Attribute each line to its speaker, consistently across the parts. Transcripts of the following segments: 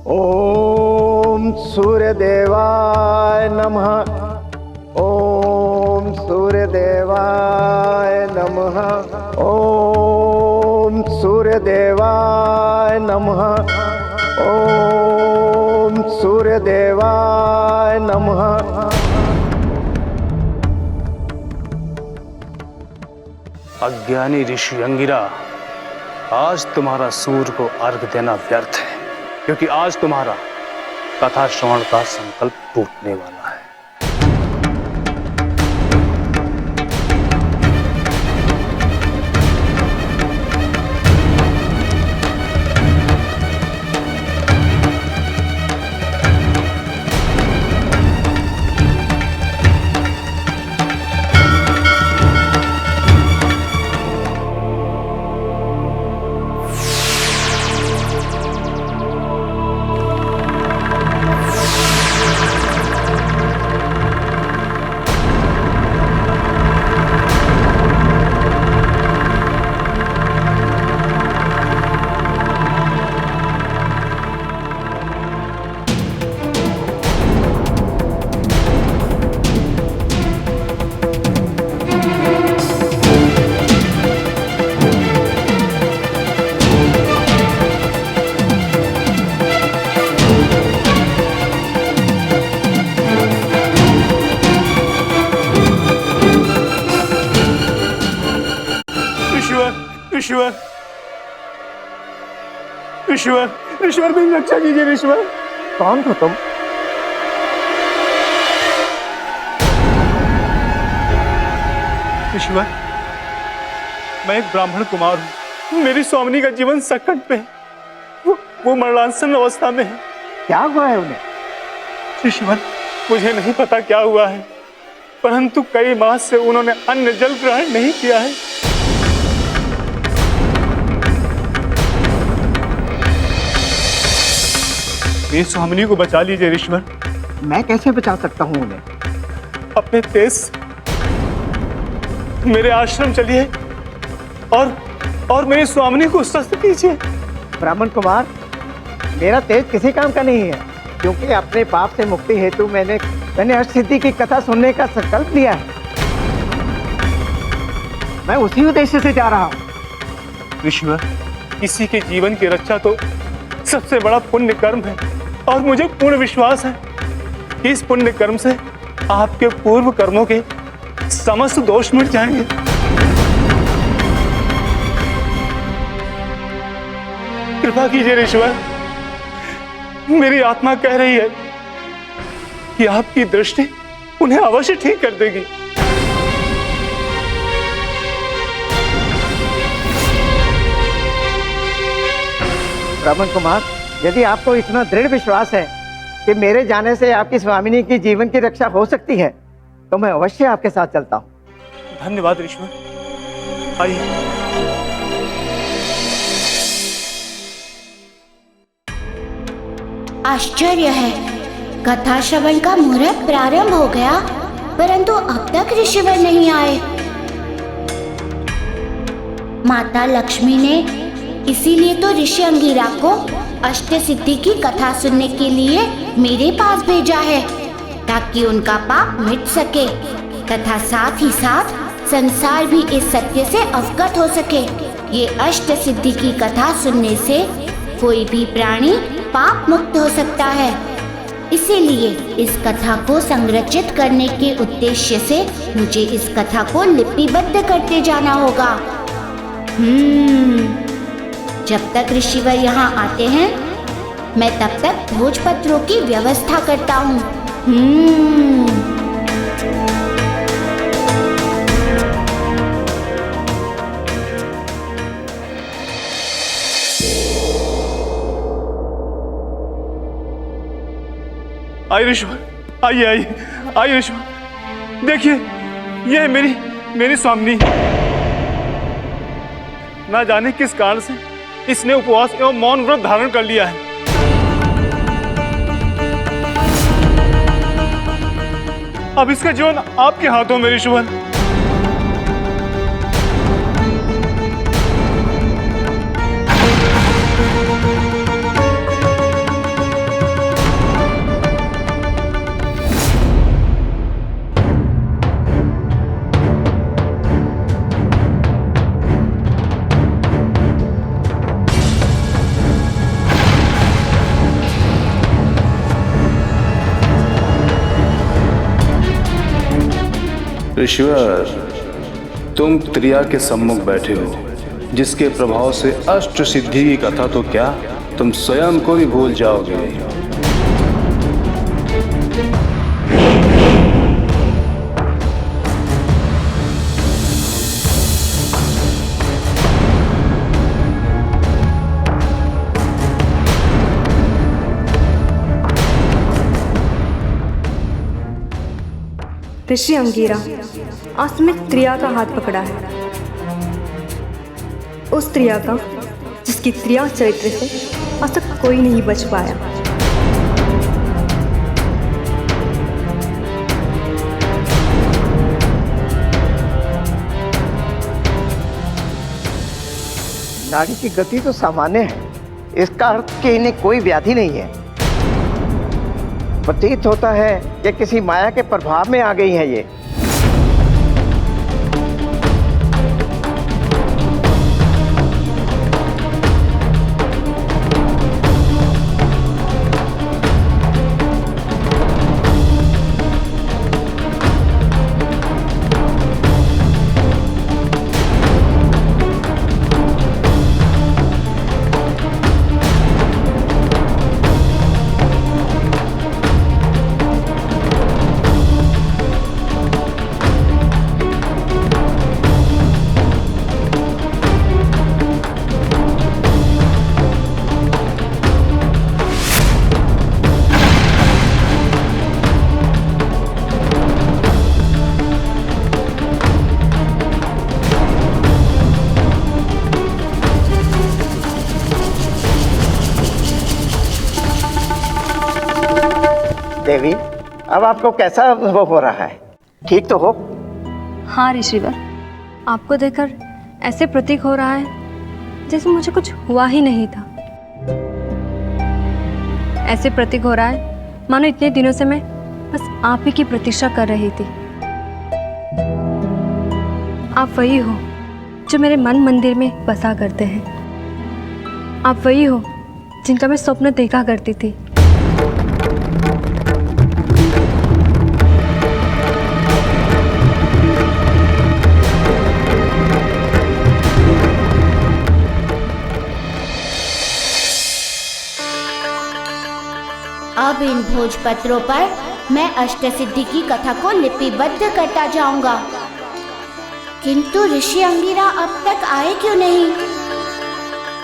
Speaker 1: ओम सूर्यदेवाय नमः। ओम सूर्यदेवाय नमः। ओम सूर्यदेवाय नमः। ओम सूर्यदेवाय नमः।
Speaker 2: अज्ञानी ऋषि अंगिरा, आज तुम्हारा सूर्य को अर्घ देना व्यर्थ है, क्योंकि आज तुम्हारा कथा श्रवण का संकल्प टूटने वाला है। ईश्वर, ईश्वर, ईश्वर मेरी रक्षा कीजिए। ईश्वर,
Speaker 1: कौन हो तुम?
Speaker 2: ईश्वर, मैं एक ब्राह्मण कुमार हूँ। मेरी स्वामिनी का जीवन संकट पे है। वो मरणासन अवस्था में है।
Speaker 1: क्या हुआ है उन्हें?
Speaker 2: ईश्वर, मुझे नहीं पता क्या हुआ है, परंतु कई मास से उन्होंने अन्न जल ग्रहण नहीं किया है। मेरी स्वामिनी को बचा लीजिए ईश्वर।
Speaker 1: मैं कैसे बचा सकता हूँ उन्हें?
Speaker 2: अपने तेज से मेरे आश्रम चलिए और मेरी स्वामिनी को स्वस्थ कीजिए।
Speaker 1: ब्राह्मण कुमार, मेरा तेज किसी काम का नहीं है, क्योंकि अपने पाप से मुक्ति हेतु मैंने अष्टसिद्धि की कथा सुनने का संकल्प लिया है। मैं उसी उद्देश्य से जा रहा हूँ।
Speaker 2: ईश्वर, किसी के जीवन की रक्षा तो सबसे बड़ा पुण्य कर्म है, और मुझे पूर्ण विश्वास है कि इस पुण्य कर्म से आपके पूर्व कर्मों के समस्त दोष मिट जाएंगे। कृपा कीजिए ईश्वर। मेरी आत्मा कह रही है कि आपकी दृष्टि उन्हें अवश्य ठीक कर देगी।
Speaker 1: ब्राह्मण कुमार, यदि आपको इतना दृढ़ विश्वास है कि मेरे जाने से आपकी स्वामिनी की जीवन की रक्षा हो सकती है, तो मैं अवश्य आपके साथ चलता हूँ।
Speaker 2: धन्यवाद ईश्वर। आइए।
Speaker 3: आश्चर्य है, कथा श्रवण का मुहूर्त प्रारंभ हो गया, परंतु अब तक ऋषिवर नहीं आए। माता लक्ष्मी ने इसीलिए तो ऋषि अंगिरा को अष्ट सिद्धि की कथा सुनने के लिए मेरे पास भेजा है, ताकि उनका पाप मिट सके तथा साथ ही साथ संसार भी इस सत्य से अवगत हो सके। ये अष्ट सिद्धि की कथा सुनने से कोई भी प्राणी पाप मुक्त हो सकता है। इसीलिए इस कथा को संरक्षित करने के उद्देश्य से मुझे इस कथा को लिपिबद्ध करते जाना होगा। जब तक ऋषिवर यहाँ आते हैं, मैं तब तक भोजपत्रों की व्यवस्था करता हूँ।
Speaker 2: आइए ईश्वर, आइए आइए आइए ईश्वर। देखिए, यह है मेरी स्वामिनी। ना जाने किस कारण से इसने उपवास एवं मौन व्रत धारण कर लिया है। अब इसका जीवन आपके हाथों में ईश्वर।
Speaker 4: ऋषिवर, तुम त्रिया के सम्मुख बैठे हो, जिसके प्रभाव से अष्ट सिद्धि की कथा तो क्या तुम स्वयं को भी भूल जाओगे।
Speaker 5: ऋषि अंगीरा, आज तुमने त्रिया का हाथ पकड़ा है, उस त्रिया का जिसकी त्रिया चरित्र से आज तक कोई नहीं बच पाया।
Speaker 1: नाड़ी की गति तो सामान्य है, इसका अर्थ कि इन्हें कोई व्याधि नहीं है। प्रतीत होता है कि किसी माया के प्रभाव में आ गई है ये। देवी, अब आपको कैसा अनुभव हो रहा है? ठीक तो हो?
Speaker 5: हाँ ऋषिवर, आपको देखकर ऐसे प्रतीक हो रहा है जैसे मुझे कुछ हुआ ही नहीं था। ऐसे प्रतीक हो रहा है मानो इतने दिनों से मैं बस आप ही की प्रतीक्षा कर रही थी। आप वही हो जो मेरे मन मंदिर में बसा करते हैं। आप वही हो जिनका मैं स्वप्न देखा करती थी।
Speaker 3: अब इन भोजपत्रों पर मैं अष्टसिद्धि की कथा को लिपिबद्ध करता जाऊंगा। किंतु ऋषि अंगीरा अब तक आए क्यों नहीं?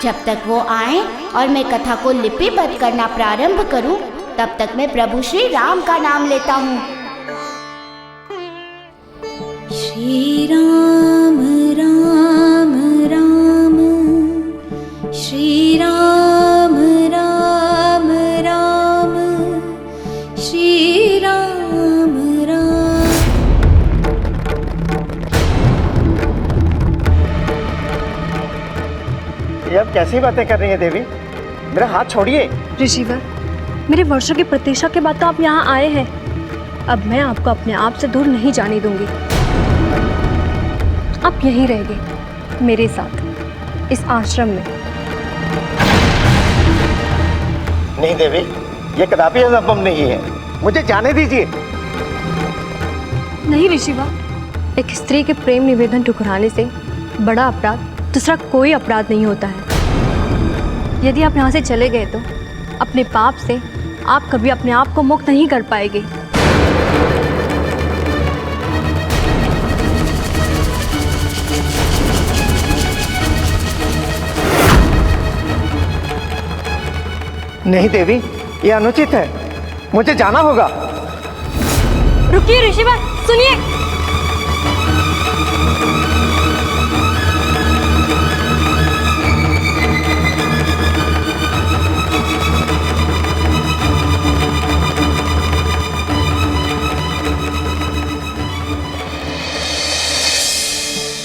Speaker 3: जब तक वो आए और मैं कथा को लिपिबद्ध करना प्रारंभ करूं, तब तक मैं प्रभु श्री राम का नाम लेता हूं। श्री राम राम राम, श्री राम राम राम, श्री राम राम।
Speaker 1: ये अब कैसी बातें कर रही है देवी? मेरा हाथ छोड़िए।
Speaker 5: ऋषिवर, मेरे वर्षों की प्रतीक्षा के बाद तो आप यहाँ आए हैं। अब मैं आपको अपने आप से दूर नहीं जाने दूंगी। आप यहीं रहेंगे मेरे साथ इस आश्रम में।
Speaker 1: नहीं देवी, ये कदापि संभव नहीं है। मुझे जाने दीजिए।
Speaker 5: नहीं ऋषिवा, एक स्त्री के प्रेम निवेदन ठुकराने से बड़ा अपराध दूसरा कोई अपराध नहीं होता है। यदि आप यहाँ से चले गए तो अपने पाप से आप कभी अपने आप को मुक्त नहीं कर पाएंगे।
Speaker 1: नहीं देवी, ये अनुचित है। मुझे जाना होगा।
Speaker 5: रुकिए ऋषिवा, सुनिए।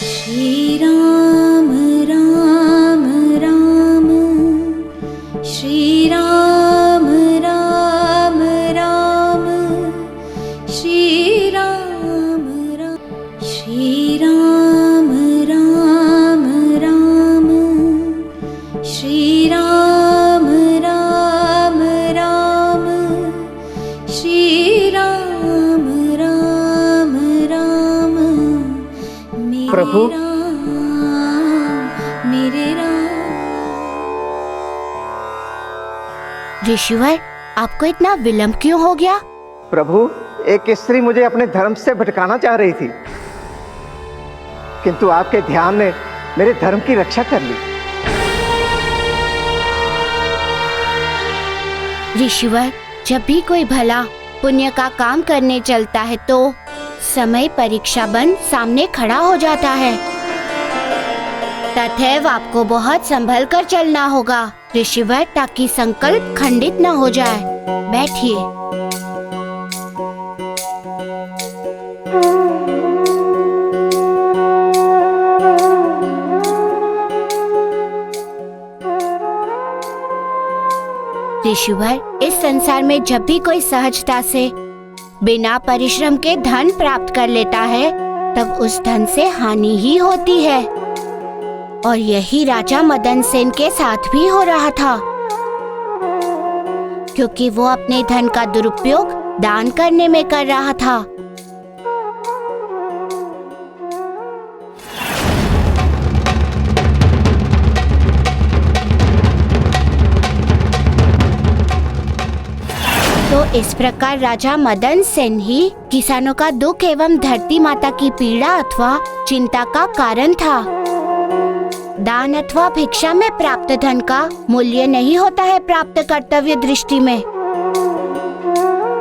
Speaker 3: श्री राम राम राम, श्री राम राम राम, श्री राम ऋषिवर, आपको इतना विलंब क्यों हो गया?
Speaker 1: प्रभु, एक स्त्री मुझे अपने धर्म से भटकाना चाह रही थी, किंतु आपके ध्यान ने मेरे धर्म की रक्षा कर ली।
Speaker 3: ऋषिवर, जब भी कोई भला पुण्य का काम करने चलता है तो समय परीक्षा बन सामने खड़ा हो जाता है। तथैव आपको बहुत संभल कर चलना होगा ऋषिवर, ताकि संकल्प खंडित न हो जाए। बैठिए। ऋषिवर, इस संसार में जब भी कोई सहजता से बिना परिश्रम के धन प्राप्त कर लेता है, तब उस धन से हानि ही होती है। और यही राजा मदन सेन के साथ भी हो रहा था, क्योंकि वो अपने धन का दुरुपयोग दान करने में कर रहा था। तो इस प्रकार राजा मदन सेन ही किसानों का दुख एवं धरती माता की पीड़ा अथवा चिंता का कारण था। दान अथवा भिक्षा में प्राप्त धन का मूल्य नहीं होता है प्राप्त कर्तव्य दृष्टि में।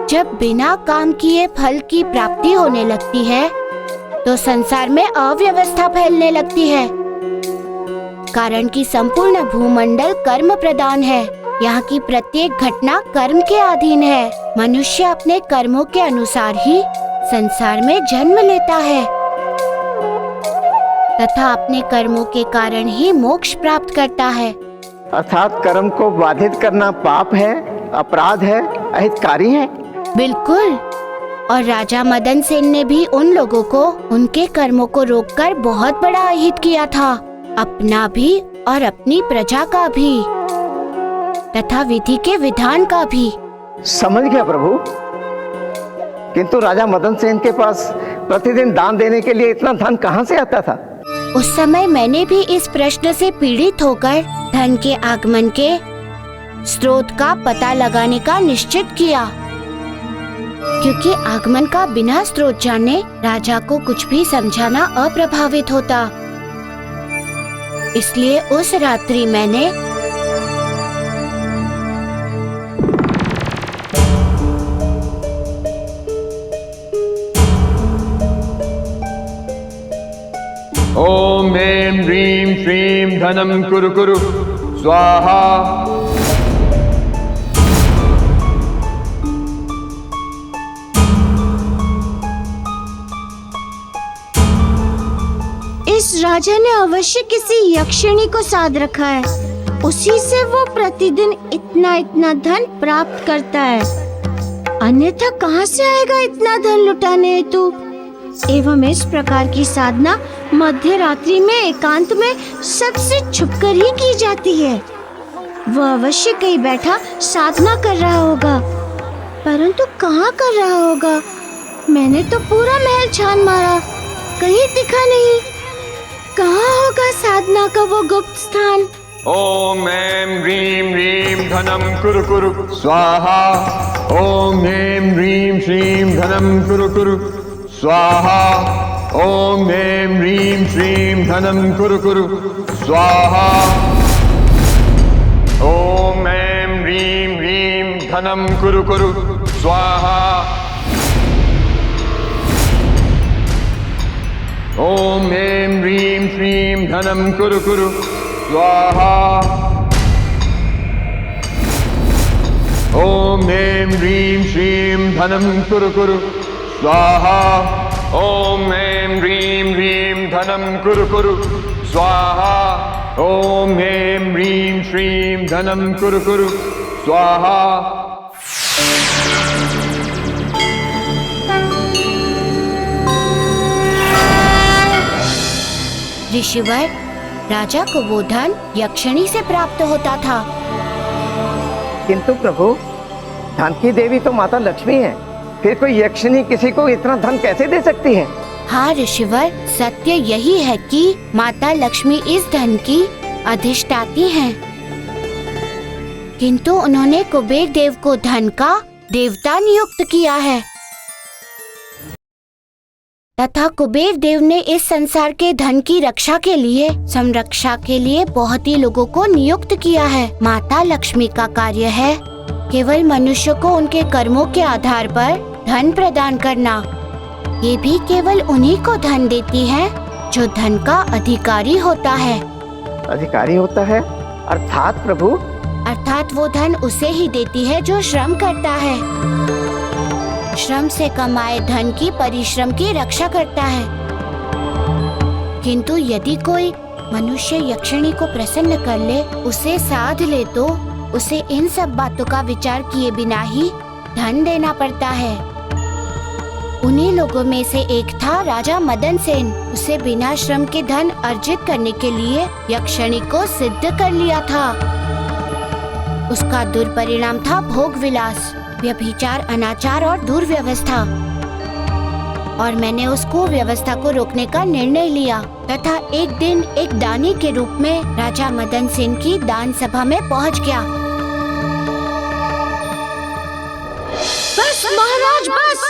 Speaker 3: जब बिना काम किए फल की प्राप्ति होने लगती है तो संसार में अव्यवस्था फैलने लगती है। कारण कि संपूर्ण भूमंडल कर्म प्रधान है। यहाँ की प्रत्येक घटना कर्म के अधीन है। मनुष्य अपने कर्मों के अनुसार ही संसार में जन्म लेता है तथा अपने कर्मों के कारण ही मोक्ष प्राप्त करता है।
Speaker 1: अर्थात कर्म को बाधित करना पाप है, अपराध है, अहितकारी है।
Speaker 3: बिल्कुल। और राजा मदन सेन ने भी उन लोगों को उनके कर्मों को रोककर बहुत बड़ा अहित किया था, अपना भी और अपनी प्रजा का भी तथा विधि के विधान का भी।
Speaker 1: समझ गया प्रभु, किंतु राजा मदन सेन के पास प्रतिदिन दान देने के लिए इतना धन कहाँ से आता था?
Speaker 3: उस समय मैंने भी इस प्रश्न से पीड़ित होकर धन के आगमन के स्रोत का पता लगाने का निश्चित किया, क्योंकि आगमन का बिना स्रोत जाने राजा को कुछ भी समझाना अप्रभावित होता। इसलिए उस रात्रि मैंने
Speaker 6: ओम ऐं ह्रीं श्रीं धनं कुरु कुरु स्वाहा।
Speaker 7: इस राजा ने अवश्य किसी यक्षिणी को साध रखा है, उसी से वो प्रतिदिन इतना इतना धन प्राप्त करता है, अन्यथा कहाँ से आएगा इतना धन लुटाने हेतु। एवं इस प्रकार की साधना मध्य रात्रि में एकांत में सबसे छुपकर ही की जाती है। वह अवश्य कहीं बैठा साधना कर रहा होगा, परंतु कहाँ कर रहा होगा? मैंने तो पूरा महल छान मारा, कहीं दिखा नहीं। कहाँ होगा साधना का वो गुप्त स्थान?
Speaker 6: ओम ऐं ह्रीं ह्रीं धनं कुरु कुरु स्वाहा। ओम ऐं ह्रीं श्रीं धनं कुरु कुरु स्वाहा। ओम ऐं ह्रीं श्रीं धनं कुरु कुरु स्वाहा। ओम ऐं ह्रीं ह्रीं धनं कुरु कुरु स्वाहा। ओम ऐं ह्रीं श्रीं धनं कुरु कुरु स्वाहा। ओम ऐं ह्रीं श्रीं धनं कुरु कुरु स्वाहा। ओम ऐं ह्रीं ह्रीं धनं कुरु कुरु स्वाहा। ओम ऐं ह्रीं श्रीं धनं कुरु कुरु स्वाहा।
Speaker 3: ऋषिवर, राजा को वो धन यक्षिणी से प्राप्त होता था।
Speaker 1: किंतु प्रभु, धन की देवी तो माता लक्ष्मी है, फिर कोई यक्षिणी किसी को इतना धन कैसे दे सकती है?
Speaker 3: हाँ ऋषिवर, सत्य यही है कि माता लक्ष्मी इस धन की अधिष्ठात्री हैं। किंतु उन्होंने कुबेर देव को धन का देवता नियुक्त किया है तथा कुबेर देव ने इस संसार के धन की रक्षा के लिए, संरक्षा के लिए बहुत ही लोगों को नियुक्त किया है। माता लक्ष्मी का कार्य है केवल मनुष्य को उनके कर्मों के आधार पर धन प्रदान करना। ये भी केवल उन्हीं को धन देती है जो धन का अधिकारी होता है।
Speaker 1: अधिकारी होता है अर्थात प्रभु?
Speaker 3: अर्थात वो धन उसे ही देती है जो श्रम करता है। श्रम से कमाए धन की परिश्रम की रक्षा करता है। किंतु यदि कोई मनुष्य यक्षिणी को प्रसन्न कर ले, उसे साध ले, तो उसे इन सब बातों का विचार किए बिना ही धन देना पड़ता है। उन्हीं लोगों में से एक था राजा मदन सेन। उसे बिना श्रम के धन अर्जित करने के लिए यक्षिणी को सिद्ध कर लिया था। उसका दुर्परिणाम था भोग विलास, व्यभिचार, अनाचार और दुर्व्यवस्था। और मैंने उस कुव्यवस्था को रोकने का निर्णय लिया तथा एक दिन एक दानी के रूप में राजा मदन सेन की दान सभा में पहुंच गया।
Speaker 7: बस महाराज बस,